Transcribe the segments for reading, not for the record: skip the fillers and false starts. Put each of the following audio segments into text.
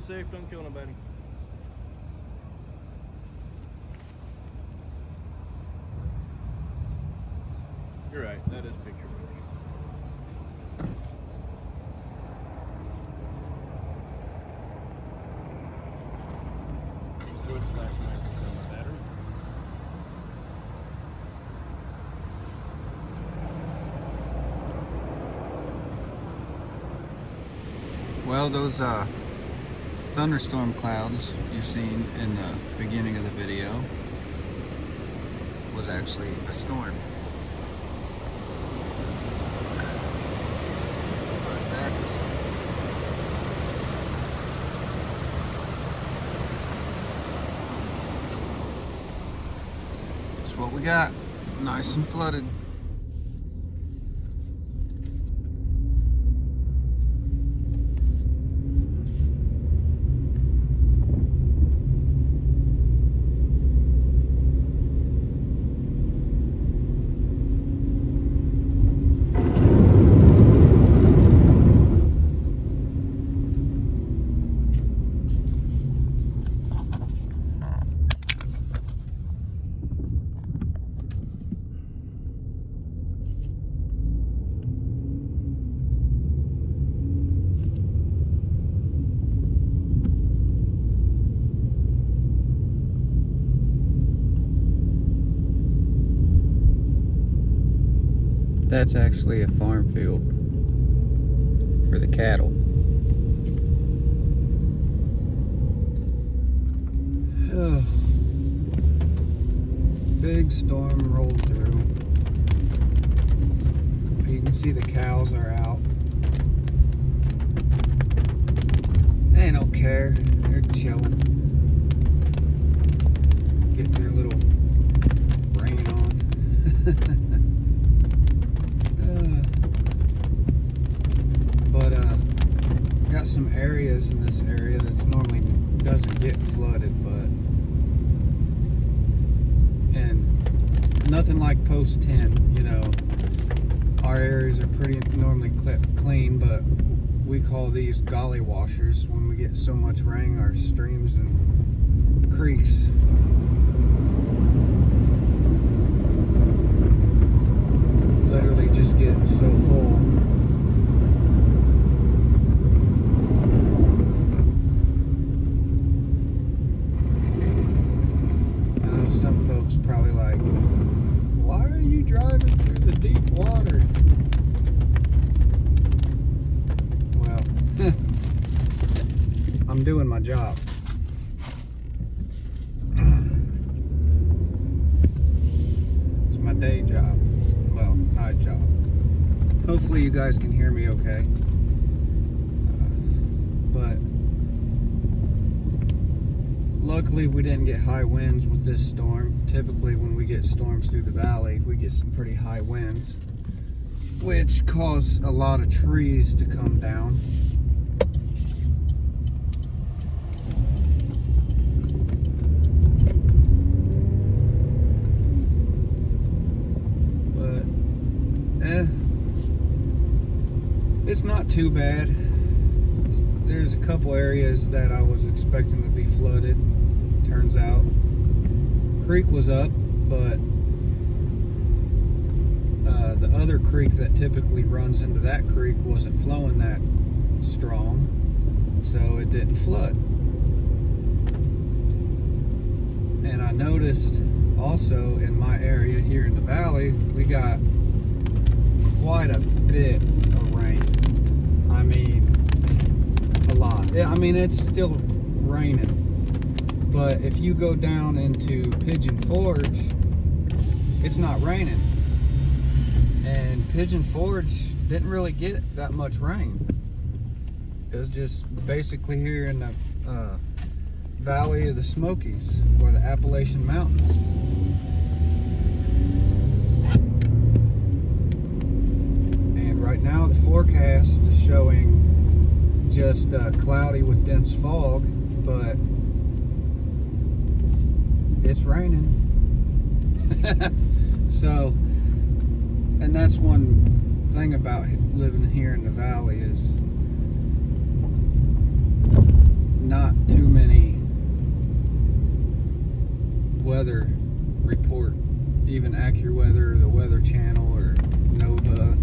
safe, don't kill nobody. You're right, that is picture perfect. Good flashlight on my battery. Well, those thunderstorm clouds you've seen in the beginning of the video was actually a storm. That's what we got. Nice and flooded. That's actually a farm field for the cattle. Oh, big storm rolled through. You can see the cows are out. They don't care. They're chilling. Getting their little rain on. Got some areas in this area that's normally doesn't get flooded, and nothing like post 10, you know. Our areas are pretty normally clean, but we call these golly washers when we get so much rain. Our streams and creeks literally just get so full. Some folks probably like, why are you driving through the deep water? Well, I'm doing my job. It's my day job. Well, night job. Hopefully you guys can hear me okay. But luckily we didn't get high winds with this storm. Typically when we get storms through the valley, we get some pretty high winds, which cause a lot of trees to come down. But, it's not too bad. There's a couple areas that I was expecting to be flooded. Turns out creek was up, but the other creek that typically runs into that creek wasn't flowing that strong, so it didn't flood. And I noticed also in my area here in the valley, we got quite a bit of rain. I mean, a lot. I mean, it's still raining. But if you go down into Pigeon Forge, it's not raining. And Pigeon Forge didn't really get that much rain. It was just basically here in the Valley of the Smokies, or the Appalachian Mountains. And right now the forecast is showing just cloudy with dense fog, but it's raining. So, and that's one thing about living here in the valley is not too many weather report, even AccuWeather, the Weather Channel, or Nova.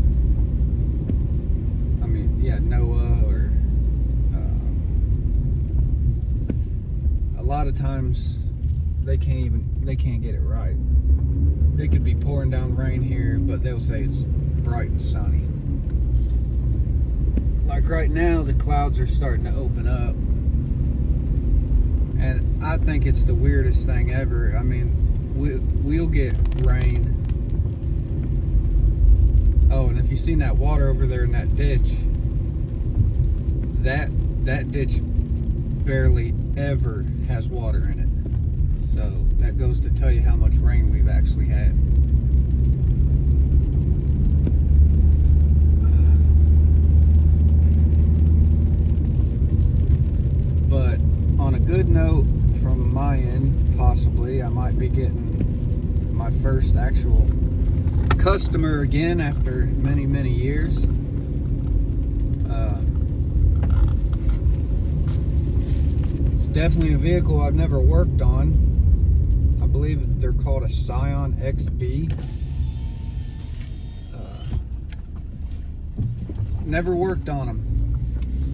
I mean, yeah, NOAA, or a lot of times they can't get it right. It could be pouring down rain here, but they'll say it's bright and sunny. Like right now, the clouds are starting to open up, and I think it's the weirdest thing ever. I mean, we'll get rain. Oh, and if you've seen that water over there in that ditch, that ditch barely ever has water in it. So that goes to tell you how much rain we've actually had. But on a good note from my end, possibly, I might be getting my first actual customer again after many, many years. It's definitely a vehicle I've never worked on. I believe they're called a Scion XB. Never worked on them.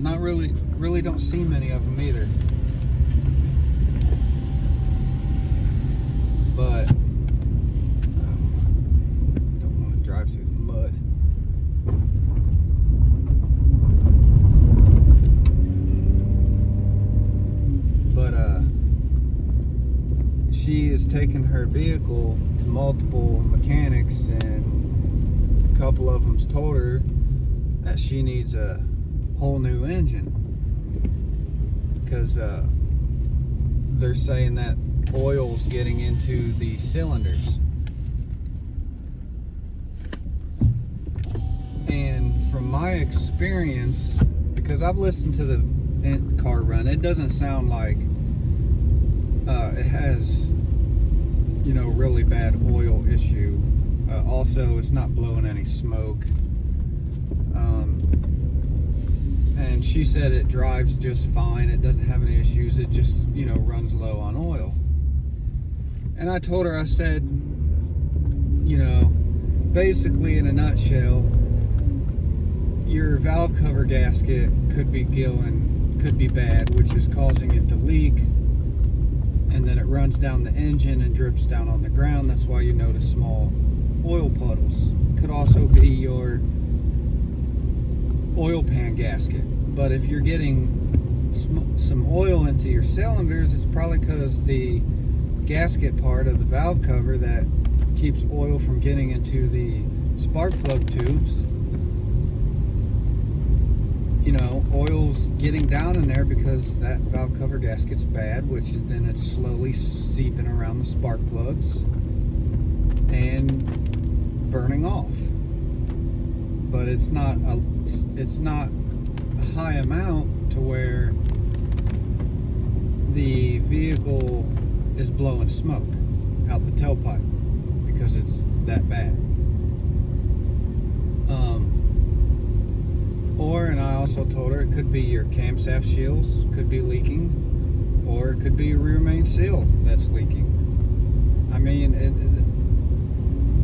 Not really don't see many of them either. But don't want to drive through the mud. But she has taken her vehicle to multiple mechanics, and a couple of them's told her that she needs a whole new engine, because they're saying that oil's getting into the cylinders. And from my experience, because I've listened to the car run, it doesn't sound like it has, you know, really bad oil issue. Also, it's not blowing any smoke. And she said it drives just fine. It doesn't have any issues. It just, you know, runs low on oil. And I told her, I said, you know, basically in a nutshell, your valve cover gasket could be bad, which is causing it to leak. And then it runs down the engine and drips down on the ground. That's why you notice small oil puddles. Could also be your oil pan gasket. But if you're getting some oil into your cylinders, it's probably because the gasket part of the valve cover that keeps oil from getting into the spark plug tubes, you know, oil's getting down in there because that valve cover gasket's bad, which is then it's slowly seeping around the spark plugs and burning off. But it's not a high amount to where the vehicle is blowing smoke out the tailpipe because it's that bad. And I also told her it could be your camshaft shields could be leaking, or it could be your rear main seal that's leaking. I mean,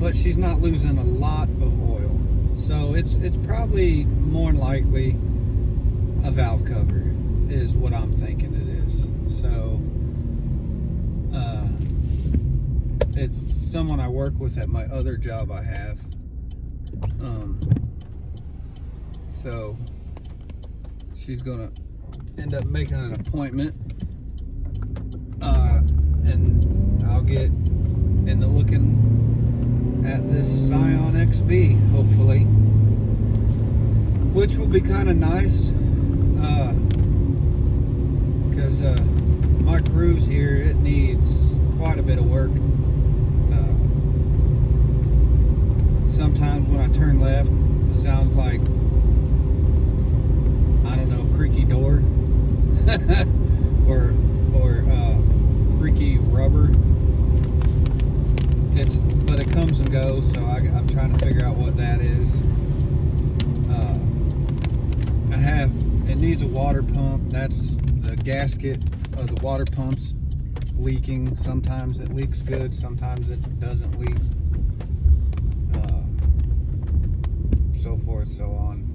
but she's not losing a lot of oil, so it's probably more than likely a valve cover is what I'm thinking it is. So it's someone I work with at my other job I have. So she's gonna end up making an appointment, and I'll get into looking at this Scion XB, hopefully, which will be kind of nice, because my Cruze here, it needs quite a bit of work. Sometimes when I turn left, it sounds like, I don't know, creaky door or creaky rubber. But it comes and goes, so I'm trying to figure out what that is. It needs a water pump. That's the gasket of the water pump's leaking. Sometimes it leaks good, sometimes it doesn't leak, so forth, so on.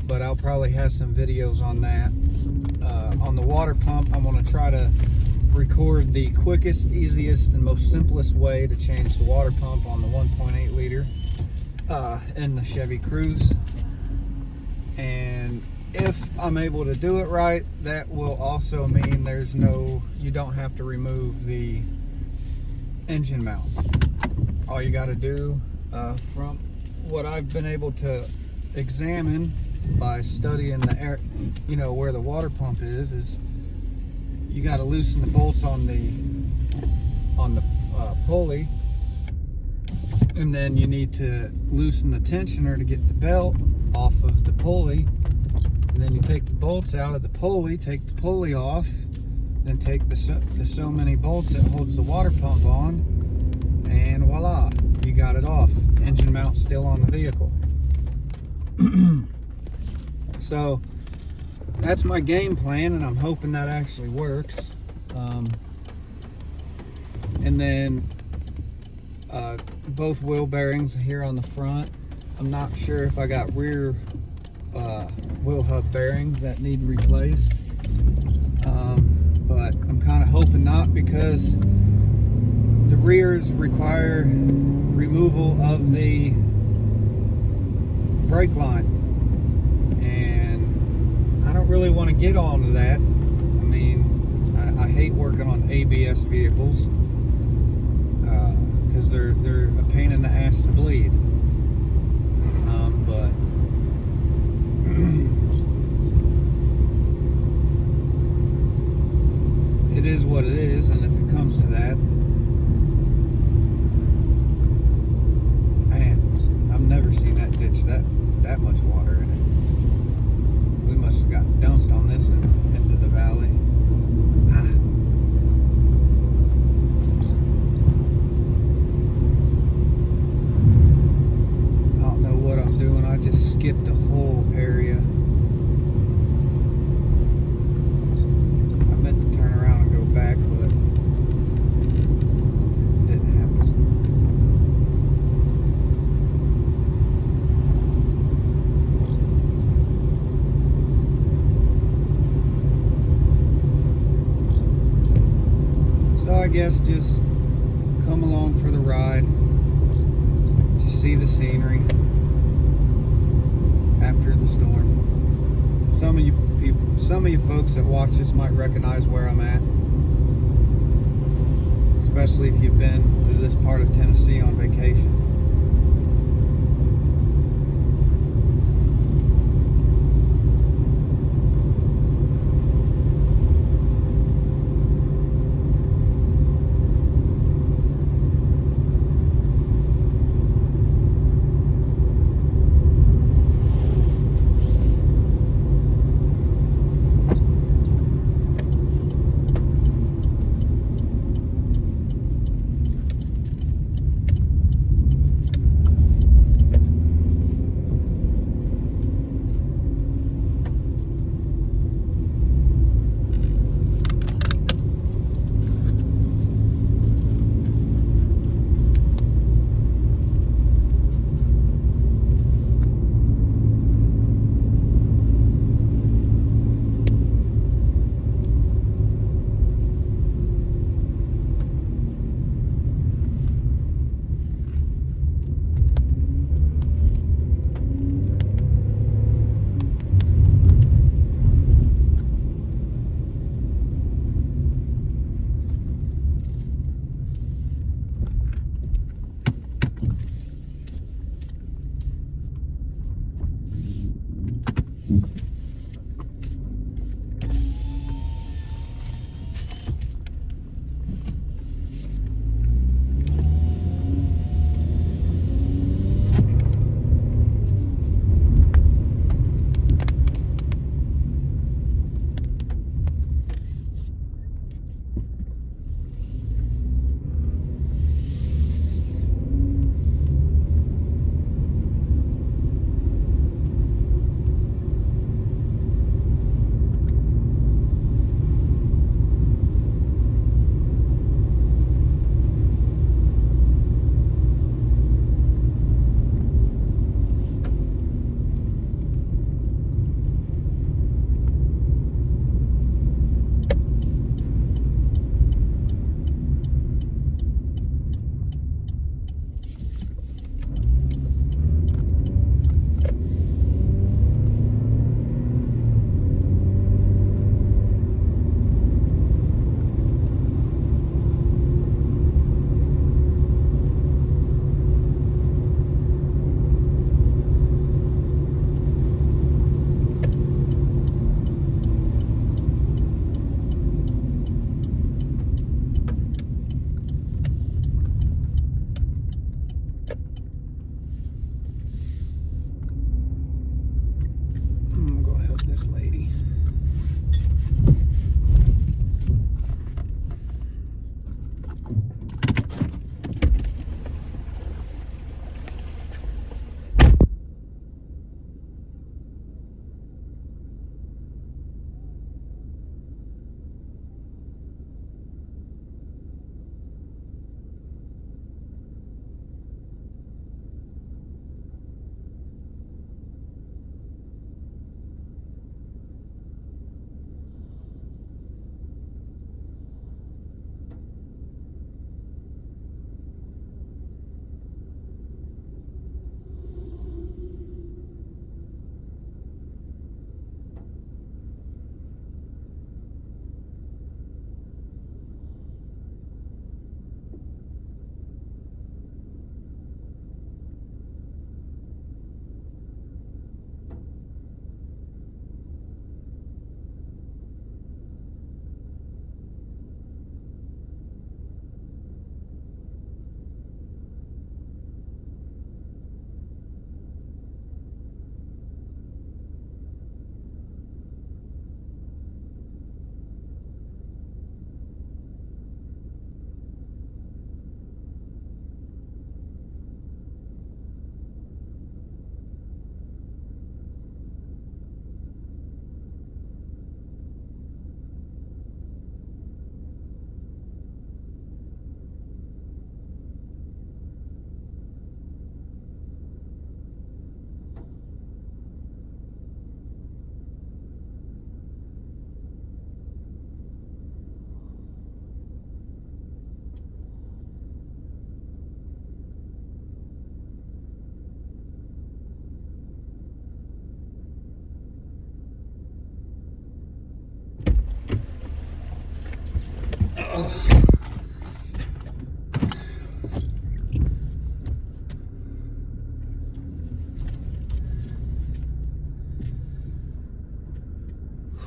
But I'll probably have some videos on that. On the water pump, I'm going to try to record the quickest, easiest, and most simplest way to change the water pump on the 1.8 liter in the Chevy Cruze. And if I'm able to do it right, that will also mean you don't have to remove the engine mount. All you got to do, from what I've been able to examine by studying the air, where the water pump is you got to loosen the bolts on the pulley, and then you need to loosen the tensioner to get the belt off of the pulley, and then you take the bolts out of the pulley, take the pulley off, then take the so many bolts that holds the water pump on, and voila, you got it off. Engine mount still on the vehicle. So that's my game plan, and I'm hoping that actually works. And then both wheel bearings here on the front. I'm not sure if I got rear wheel hub bearings that need replaced, but I'm kind of hoping not, because the rears require removal of the brake line, and I don't really want to get onto that. I mean, I hate working on ABS vehicles because they're a pain in the ass to bleed. But it is what it is, and if it comes to that, man, I've never seen that ditch that much water in it. We must have got dumped on this into the valley. I don't know what I'm doing. I just skipped a whole area. I meant to turn around and go back, but it didn't happen. So I guess just come along for the ride, just see the scenery after the storm. Some of you folks that watch this might recognize where I'm at, especially if you've been to this part of Tennessee on vacation.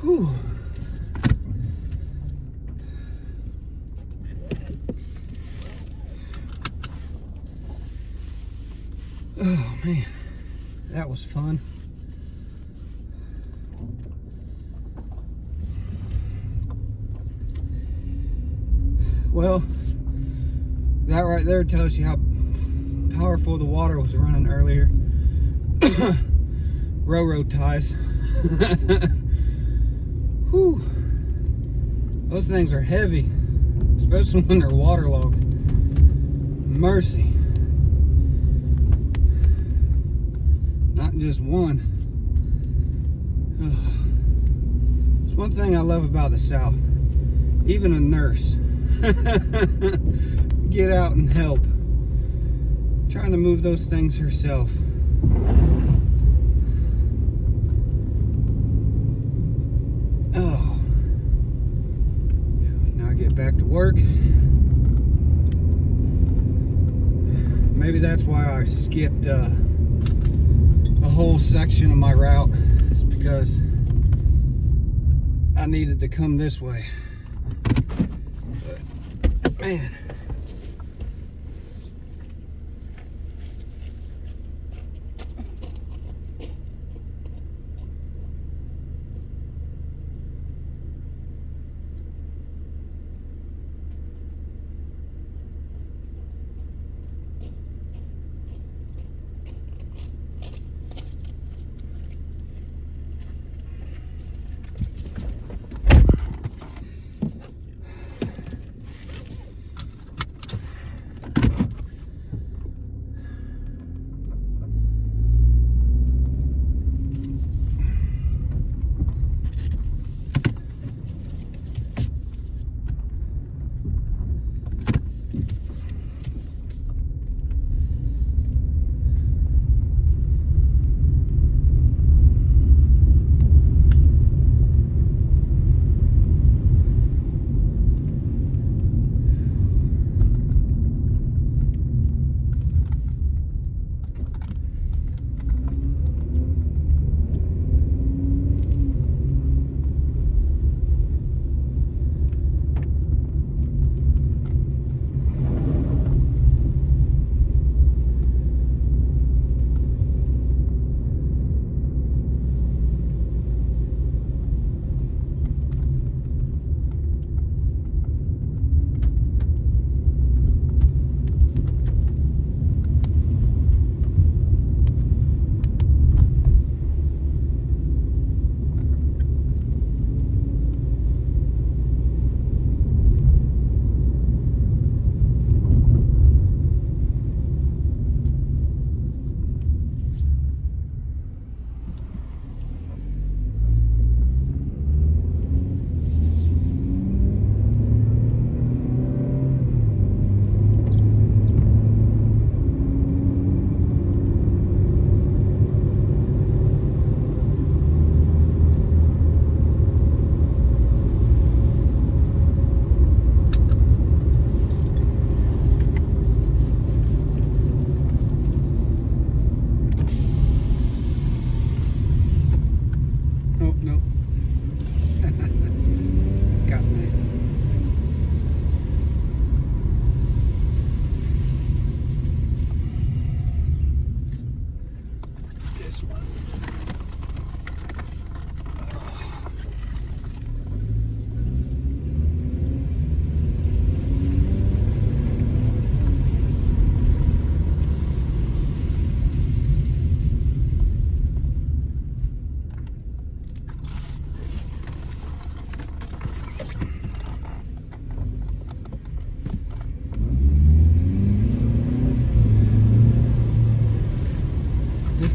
Whew. Oh man, that was fun. Well, that right there tells you how powerful the water was running earlier. Railroad ties. Whew. Those things are heavy, especially when they're waterlogged. Mercy. Not just one. It's one thing I love about the South. Even a nurse. Get out and help. Trying to move those things herself. Oh. Now I get back to work. Maybe that's why I skipped a whole section of my route. It's because I needed to come this way. But, man.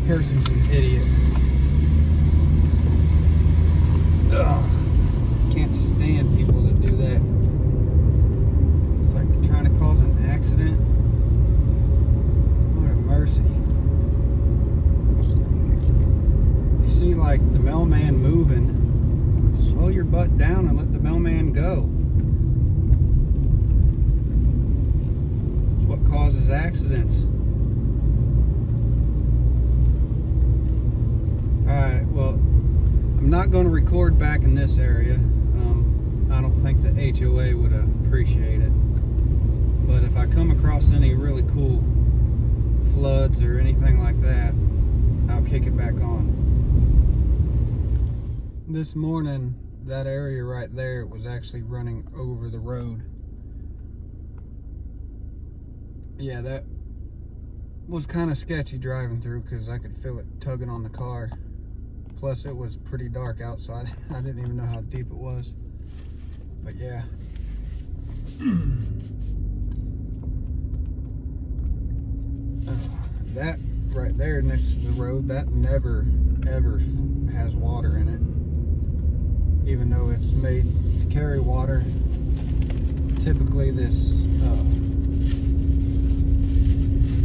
Person's an idiot. Ugh. Can't stand people that do that. It's like trying to cause an accident. What a mercy. You see like the mailman moving, slow your butt down and let the mailman go. It's what causes accidents. Alright, well, I'm not going to record stored back in this area. I don't think the HOA would appreciate it. But if I come across any really cool floods or anything like that, I'll kick it back on. This morning, that area right there was actually running over the road. Yeah, that was kind of sketchy driving through because I could feel it tugging on the car. Plus it was pretty dark outside. I didn't even know how deep it was. But yeah. That right there next to the road, that never ever has water in it. Even though it's made to carry water. Typically this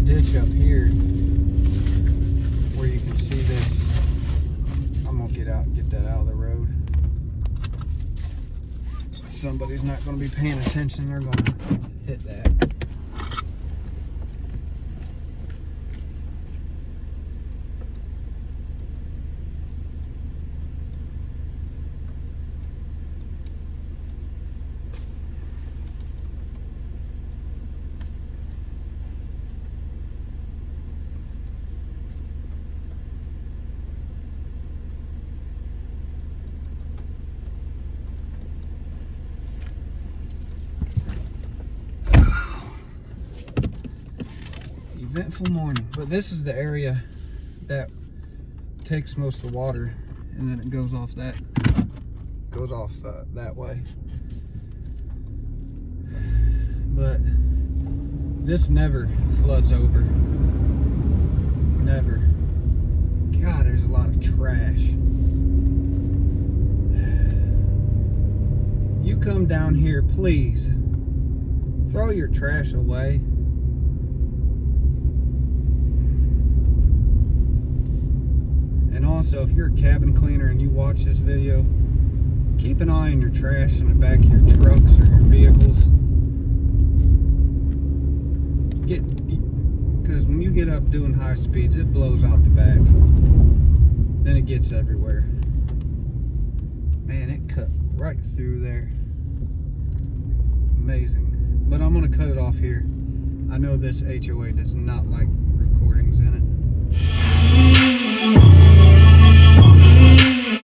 ditch up here where you can see this, I'm gonna get out and get that out of the road. Somebody's not gonna be paying attention, they're gonna hit that. Eventful morning, but this is the area that takes most of the water, and then it goes off that way. But this never floods over. Never. God, there's a lot of trash. You come down here, please throw your trash away. And also, if you're a cabin cleaner and you watch this video, keep an eye on your trash in the back of your trucks or your vehicles. Because when you get up doing high speeds, it blows out the back. Then it gets everywhere. Man, it cut right through there. Amazing. But I'm going to cut it off here. I know this HOA does not like